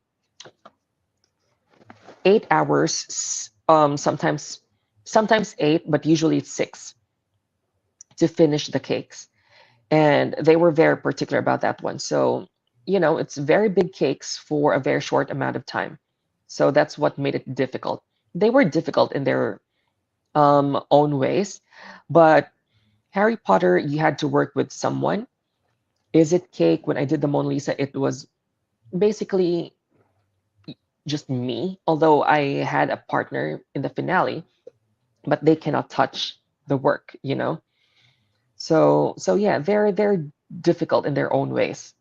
hours, sometimes eight, but usually it's 6 to finish the cakes. And they were very particular about that one. So, it's very big cakes for a very short amount of time. So that's what made it difficult. They were difficult in their own ways, but Harry Potter, you had to work with someone. Is it cake? When I did the Mona Lisa, it was basically just me, although I had a partner in the finale, but they cannot touch the work. So yeah, they're difficult in their own ways.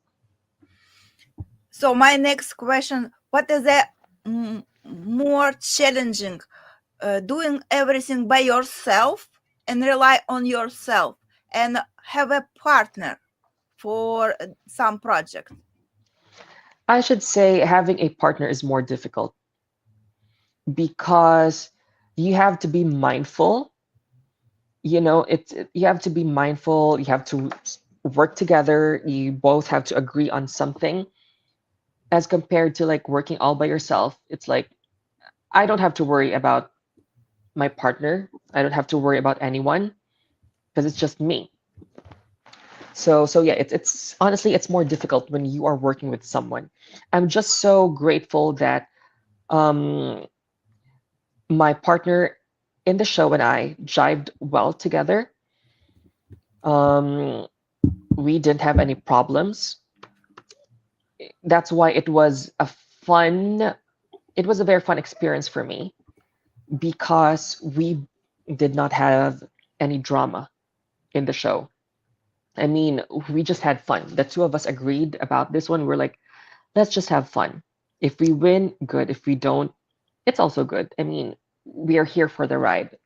So, my next question: what is the more challenging doing everything by yourself and rely on yourself and have a partner for some project? I should say having a partner is more difficult because you have to be mindful. You have to be mindful. You have to work together. You both have to agree on something. As compared to like working all by yourself, it's like I don't have to worry about my partner. I don't have to worry about anyone because it's just me. So yeah, it's honestly it's more difficult when you are working with someone. I'm just so grateful that um my partner in the show and I jived well together. Um, we didn't have any problems. That's why it was a very fun experience for me because we did not have any drama in the show. I mean, we just had fun. The two of us agreed about this one. We're like, let's just have fun. If we win, good. If we don't, it's also good. I mean, we are here for the ride,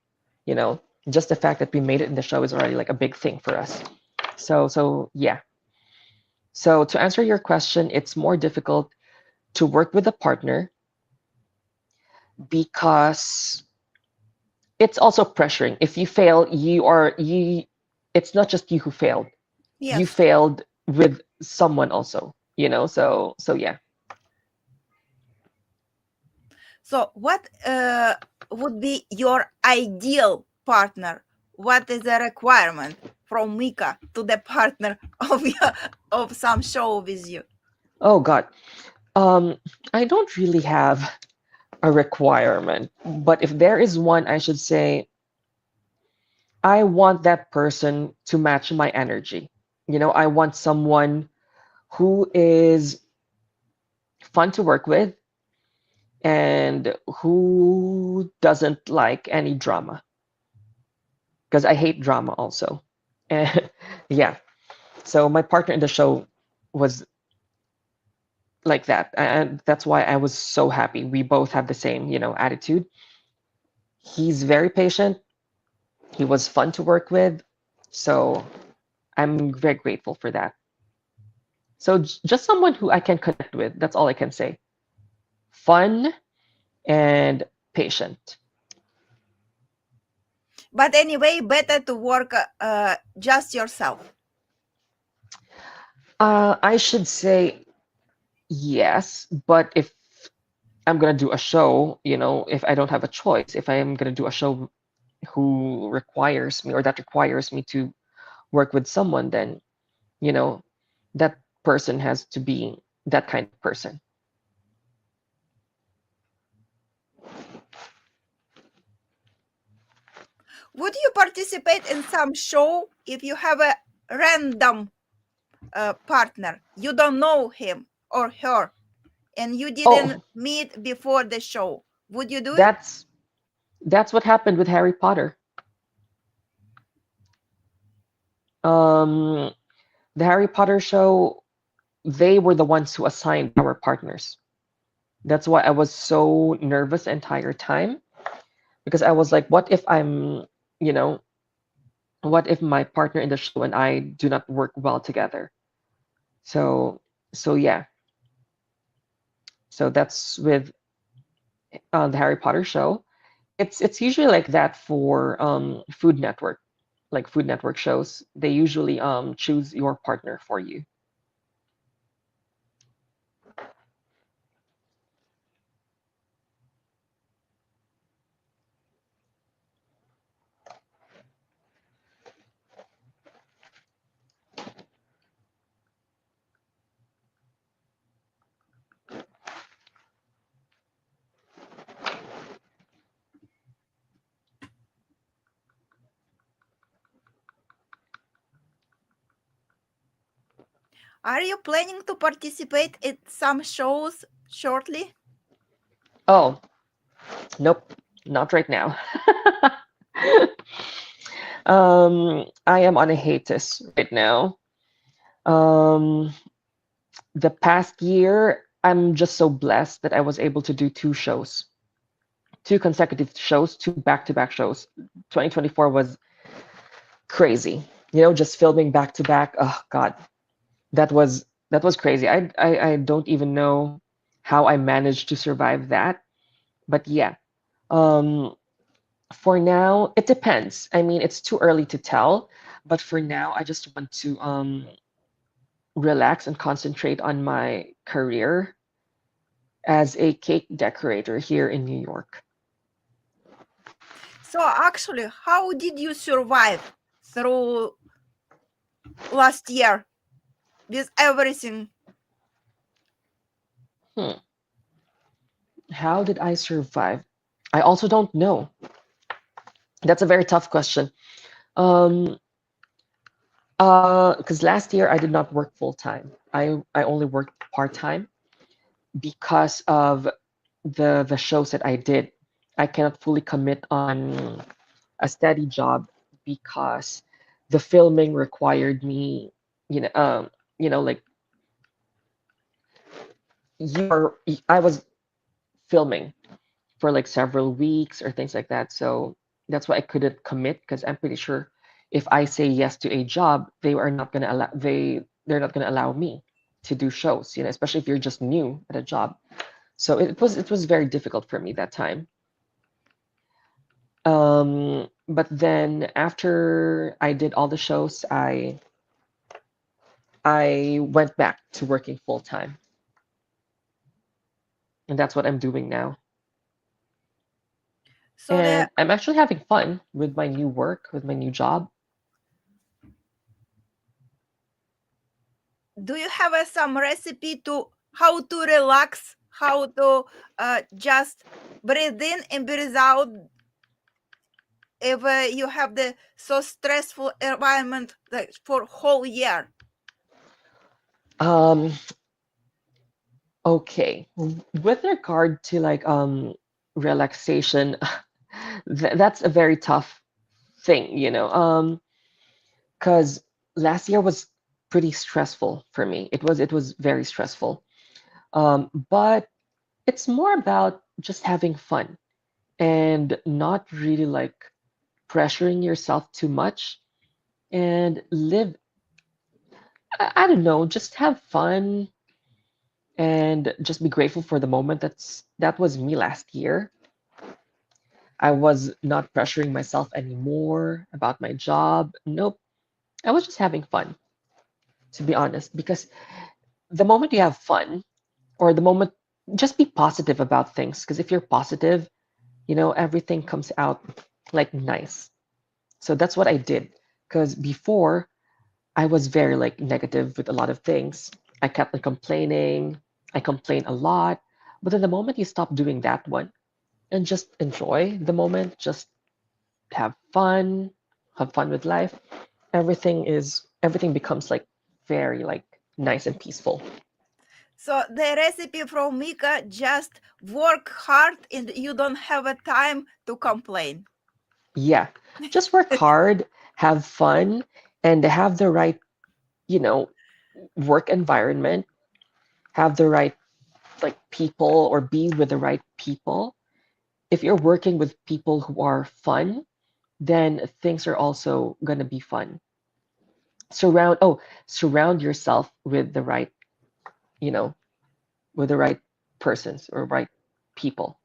you know. Just the fact that we made it in the show is already like a big thing for us. So yeah. So to answer your question, it's more difficult to work with a partner because it's also pressuring. If you fail, you it's not just you who failed. You Yes. failed with someone also, you know? So yeah. So, what would be your ideal partner? What is the requirement from Mika to the partner of of some show with you? Oh God. Um, I don't really have a requirement, but if there is one, I should say I want that person to match my energy. I want someone who is fun to work with and who doesn't like any drama because I hate drama also. And yeah, so my partner in the show was like that, and that's why I was so happy. We both have the same, attitude. He's very patient. He was fun to work with, so I'm very grateful for that. So just someone who I can connect with. That's all I can say. Fun and patient. But anyway, better to work just yourself. I should say yes, but if I'm gonna do a show, if I don't have a choice, if I am gonna do a show who requires me or that requires me to work with someone, then, you know, that person has to be that kind of person. Would you participate in some show if you have a random partner? You don't know him or her, and you didn't Oh, meet before the show. Would you do it? that's what happened with Harry Potter. Um, the Harry Potter show, they were the ones who assigned our partners. That's why I was so nervous the entire time because I was like, what if you know, what if my partner in the show and I do not work well together? So, so yeah. So that's with the Harry Potter show. It's usually like that for Food Network, like Food Network shows. They usually choose your partner for you. Are you planning to participate in some shows shortly? Oh, nope, not right now. I am on a hiatus right now. Um, the past year, I'm just so blessed that I was able to do two shows. two consecutive shows, two back-to-back shows. 2024 was crazy. Just filming back to back. Oh God, that was crazy. I don't even know how I managed to survive that. But yeah, um, for now, it depends. I mean, it's too early to tell. But for now, I just want to relax and concentrate on my career as a cake decorator here in New York. So actually, how did you survive through last year with everything? Hmm. How did I survive? I also don't know. That's a very tough question. Um, because last year I did not work full time. I only worked part time because of the shows that I did. I cannot fully commit on a steady job because the filming required me, like I was filming for like several weeks or things like that. So that's why I couldn't commit because I'm pretty sure if I say yes to a job, they're not gonna allow me to do shows, especially if you're just new at a job. So it was very difficult for me that time. But then after I did all the shows, I went back to working full time, and that's what I'm doing now. So the And I'm actually having fun with my new work, with my new job. do you have some recipe to how to relax, how to just breathe in and breathe out if you have the so stressful environment like for whole year? Um, okay. With regard to like relaxation, that's a very tough thing, because last year was pretty stressful for me. It was very stressful. But it's more about just having fun and not really like pressuring yourself too much and live, I don't know, just have fun and just be grateful for the moment. That was me last year. I was not pressuring myself anymore about my job. Nope. I was just having fun, to be honest, because the moment you have fun or the moment just be positive about things because if you're positive, everything comes out like nice. So that's what I did because before I was very like negative with a lot of things. I kept on complaining. I complained a lot. But then the moment you stop doing that one and just enjoy the moment, just have fun, have fun with life, everything becomes like very like nice and peaceful. So the recipe from Mika, just work hard and you don't have a time to complain. Yeah. Just work hard, have fun, and have the right, you know, work environment, have the right like people or be with the right people. If you're working with people who are fun, then things are also going to be fun. Surround yourself with the right, you know, with the right persons or right people.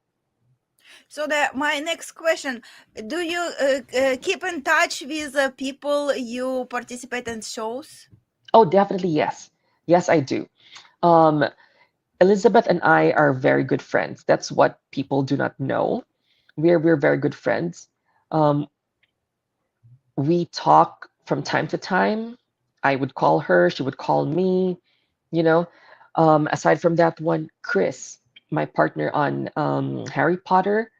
So my next question: do you keep in touch with the people you participate in shows? Oh, definitely yes. Yes, I do. Um, Elizabeth and I are very good friends. That's what people do not know. We're very good friends. Um, we talk from time to time. I would call her, she would call me, you know. Aside from that one, Chris, my partner on Harry Potter,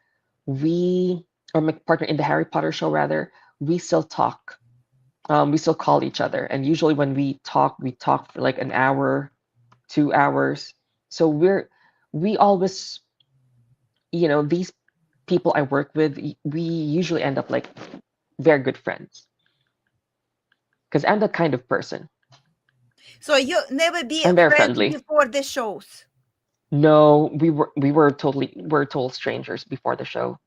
we, or my partner in the Harry Potter show rather, we still talk. We still call each other. And usually when we talk for like an hour, 2 hours. So we always, these people I work with, we usually end up like very good friends because I'm that kind of person. So you never be I'm very friends friendly. before the shows. No, we're total strangers before the show.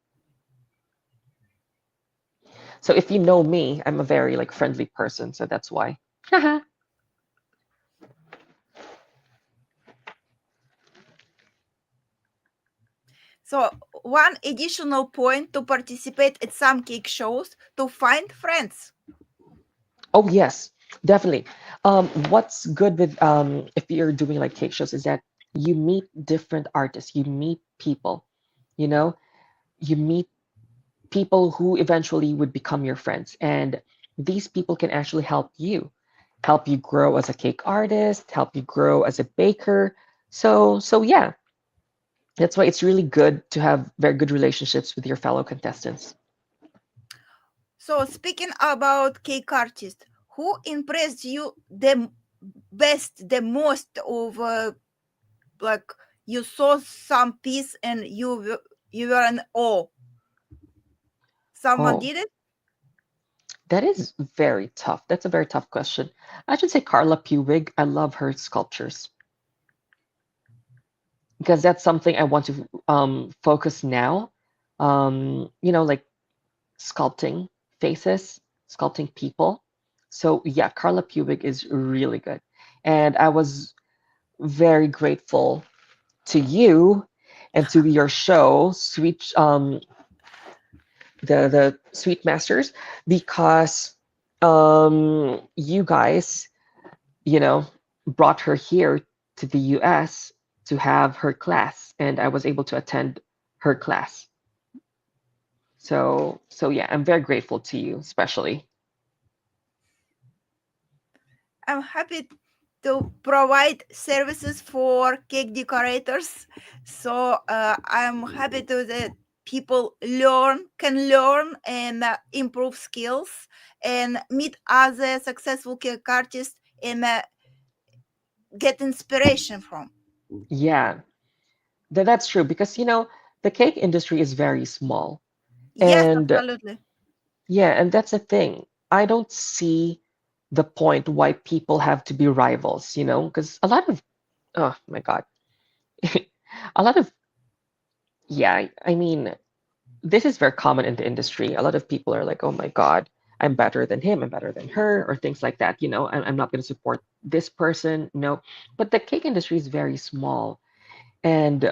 So if you know me, I'm a very like friendly person, so that's why. So, one additional point to participate at some cake shows to find friends. Oh yes, definitely. What's good with if you're doing like cake shows is that you meet different artists, you meet people, you know, you meet people who eventually would become your friends, and these people can actually help you grow as a cake artist, help you grow as a baker. So yeah, that's why it's really good to have very good relationships with your fellow contestants. So, speaking about cake artists, who impressed you the best, the most of like you saw some piece and you were in awe. Someone Oh, did it? that is very tough. That's a very tough question. I should say Carla Pewig. I love her sculptures because that's something I want to focus now. Like sculpting faces, sculpting people. So yeah, Carla Pewig is really good. And I was very grateful to you and to your show, the Sweet Masters, because you guys, you know, brought her here to the US to have her class, and I was able to attend her class. So yeah, I'm very grateful to you, especially. I'm happy to provide services for cake decorators. So I'm happy to that people can learn and improve skills and meet other successful cake artists and get inspiration from. Yeah, that's true because the cake industry is very small. Yes, And absolutely. yeah, and that's the thing. I don't see the point why people have to be rivals, because a lot of, oh my God, a lot of, yeah, I mean, this is very common in the industry. A lot of people are like, oh my God, I'm better than him, I'm better than her, or things like that. I'm not going to support this person. No, but the cake industry is very small. And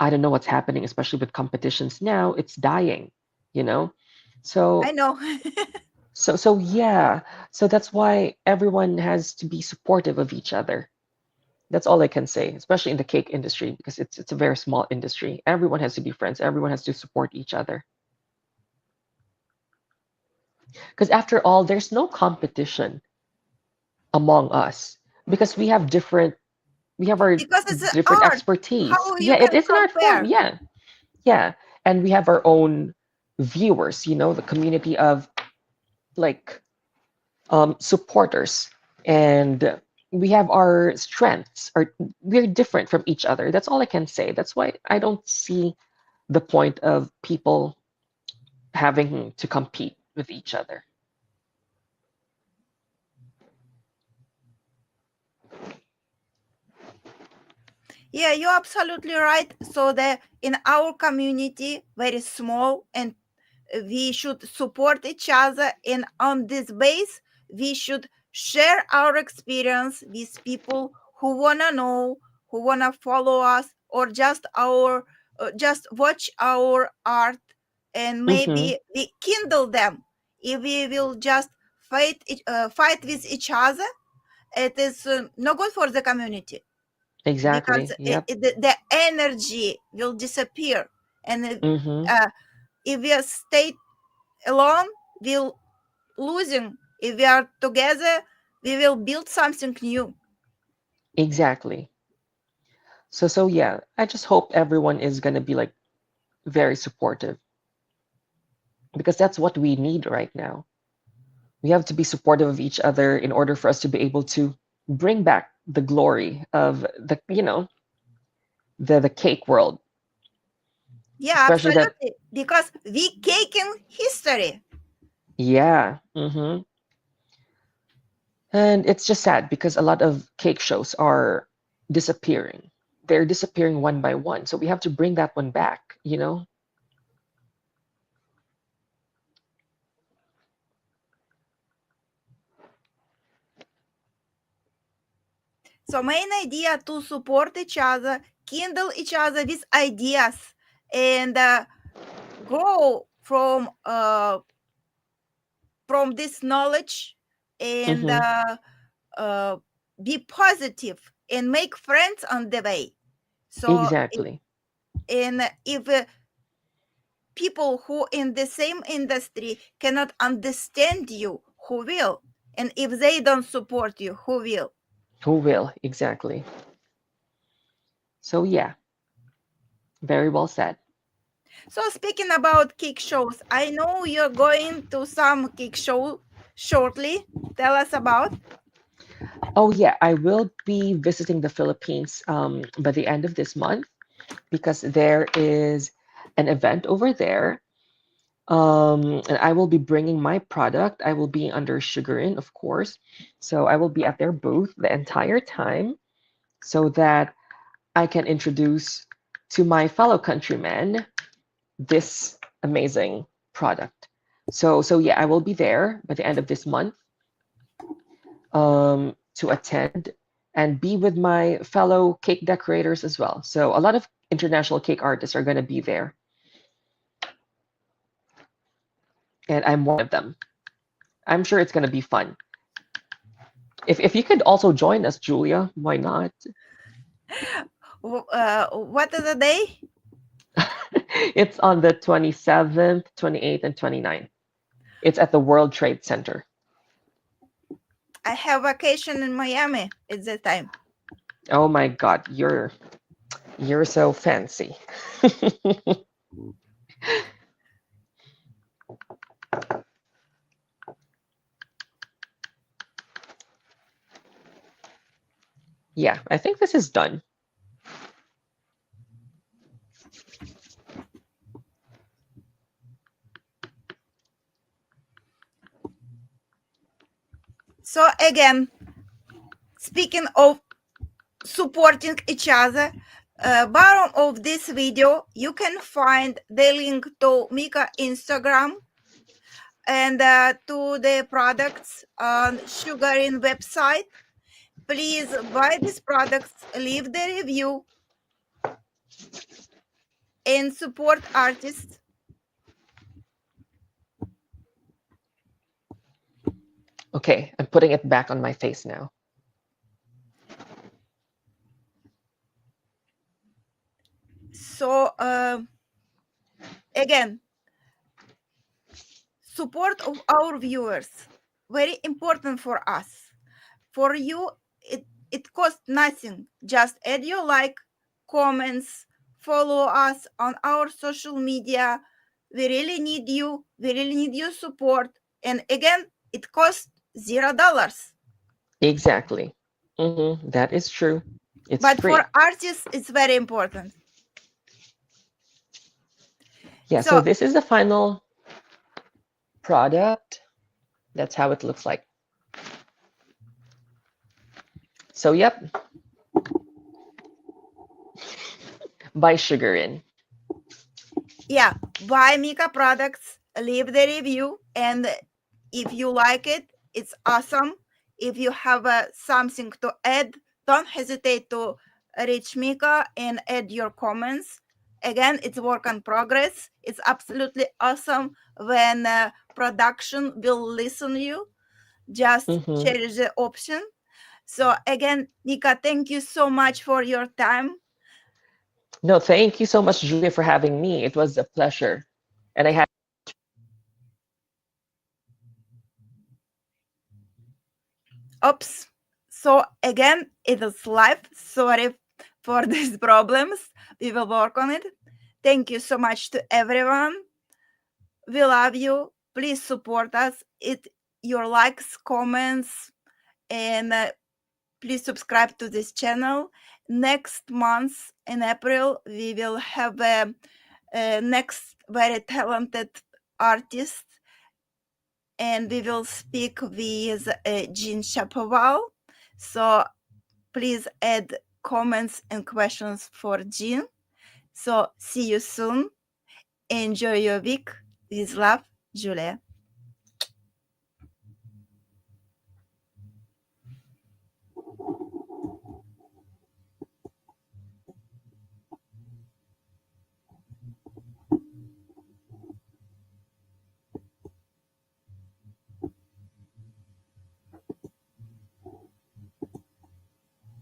I don't know what's happening, especially with competitions now. It's dying, you know? I So know. so yeah. So that's why everyone has to be supportive of each other. That's all I can say, especially in the cake industry, because it's a very small industry. Everyone has to be friends. Everyone has to support each other. Because after all, there's no competition among us because we have our Because it's different art. expertise. How you Yeah, it can is an art form. compare? Yeah, yeah. And we have our own viewers, the community of like supporters. And we have our strengths, or we're different from each other. That's all I can say. That's why I don't see the point of people having to compete with each other. Yeah, you're absolutely right. So the in our community, very small, and we should support each other. And on this base, we should share our experience with people who wanna know, who wanna follow us, or just watch our art, and Mm-hmm. maybe we kindle them. If we will just fight with each other, it is not good for the community because Exactly. Yep. the energy will disappear, and Mm-hmm. if we stay alone we'll losing. If we are together we will build something new. Exactly. So yeah, I just hope everyone is gonna be like very supportive because that's what we need right now. We have to be supportive of each other in order for us to be able to bring back the glory of the cake world, Yeah, especially that. absolutely, because we cake in history. Yeah. And it's just sad because a lot of cake shows are disappearing. they're disappearing one by one. So we have to bring that one back, you know? So main idea to support each other, kindle each other with ideas, and grow from this knowledge, and Hmm. uh, be positive and make friends on the way. So, Exactly. and if people who in the same industry cannot understand you, who will? And if they don't support you, who will? Who will? Exactly. So yeah, very well said. So speaking about kick shows, I know you're going to some kick show shortly. Tell us about. Oh yeah, I will be visiting the Philippines by the end of this month because there is an event over there. And I will be bringing my product. I will be under Sugarin, of course. So I will be at their booth the entire time so that I can introduce to my fellow countrymen this amazing product. So yeah, I will be there by the end of this month to attend and be with my fellow cake decorators as well. So a lot of international cake artists are going to be there, and I'm one of them. I'm sure it's going to be fun. If you could also join us, Julia, why not? What is the day? It's on the 27th, 28th, and 29th. It's at the World Trade Center. I have vacation in Miami at that time. Oh my God, you're so fancy. Yeah, I think this is done. So again, speaking of supporting each other, bottom of this video you can find the link to Mika Instagram and to the products on Sugarin website. Please buy these products, leave the review, and support artists. Okay, I'm putting it back on my face now. So again, support of our viewers, very important for us. For you, it costs nothing. Just add your like, comments, follow us on our social media. We really need you. We really need your support. And again, it costs $0. Exactly. That is true. It's But for free. artists, it's very important. Yeah, so So this is the final product. That's how it looks like. So, yep, buy sugar in. yeah, buy Mika products, leave the review, and if you like it, it's awesome. If you have something to add, don't hesitate to reach Mika and add your comments. Again, it's work in progress. It's absolutely awesome when production will listen you. Just Hmm. cherish the option. So again, Mika, thank you so much for your time. No, thank you so much, Julia, for having me. It was a pleasure. And I had Oops. So again, it is live. Sorry for these problems. We will work on it. Thank you so much to everyone. We love you. Please support us. It your likes, comments, and please subscribe to this channel. Next month in April, we will have a next very talented artist, and we will speak with Jean Chapoval. So please add comments and questions for Jean. So see you soon. Enjoy your week. With love, Julia.